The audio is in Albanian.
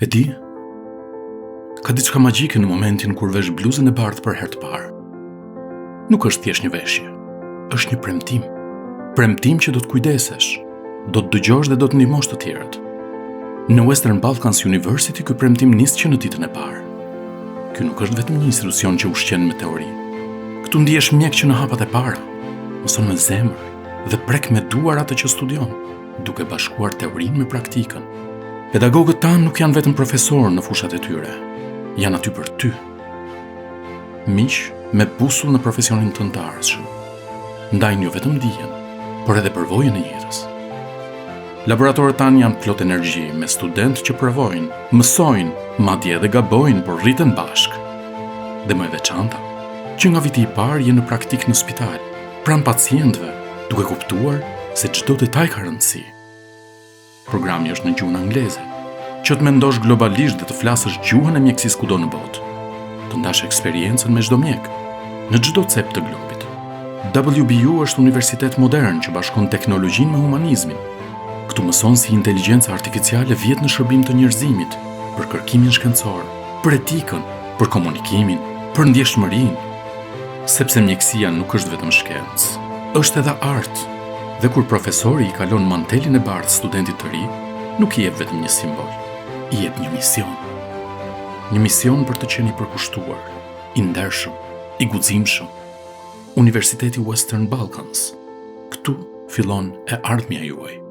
E di, ka diçka magjike në momentin kur vesh bluzën e bardhë për herë të parë. Nuk është thjesht një veshje, është një premtim. Premtim që do të kujdesesh, do të dëgjosh dhe do të ndihmosh të tjerët. Në Western Balkans University ky premtim nis që në ditën e parë. Ky nuk është vetëm një institucion që ushqen me teori. Këtu ndihesh mjek që në hapat e para, mëson me zemër dhe prek me duar atë që studion, duke bashkuar teorinë me praktikën. Pedagogët tanë nuk janë vetëm profesorë në fushat e tyre, janë aty për ty. Miq me busull në profesionin tënd të ardhshëm. Ndajnë jo vetëm dijen, por edhe përvojën e jetës. Laboratorët tanë janë plot energji, me studentë që provojnë, mësojnë, madje edhe gabojnë, por rriten bashkë. Dhe më e veçanta, që nga viti i parë je në praktik në spital, pranë pacientëve, duke kuptuar se çdo detaj ka rëndësi. Programi është në gjuhën angleze, që të mendosh globalisht dhe të flasësh gjuhën e mjekësisë kudo në botë. Të ndash eksperiencën me çdo mjek, në çdo cep të globit. WBU është universitet modern që bashkon teknologjinë me humanizmin. Këtu mëson si inteligjenca artificiale vjet në shërbim të njerëzimit, për kërkimin shkencor, për etikën, për komunikimin, për ndjeshmërinë. Sepse mjekësia nuk është vetëm shkencë, është edhe art. Dhe kur profesori i kalon mantelin e bardhë studentit të ri, nuk i jep vetëm një simbol, i jep një mision. Një mision për të qenë i përkushtuar, i ndershëm, i guximshëm. Universiteti Western Balkans. Këtu fillon e ardhmja juaj.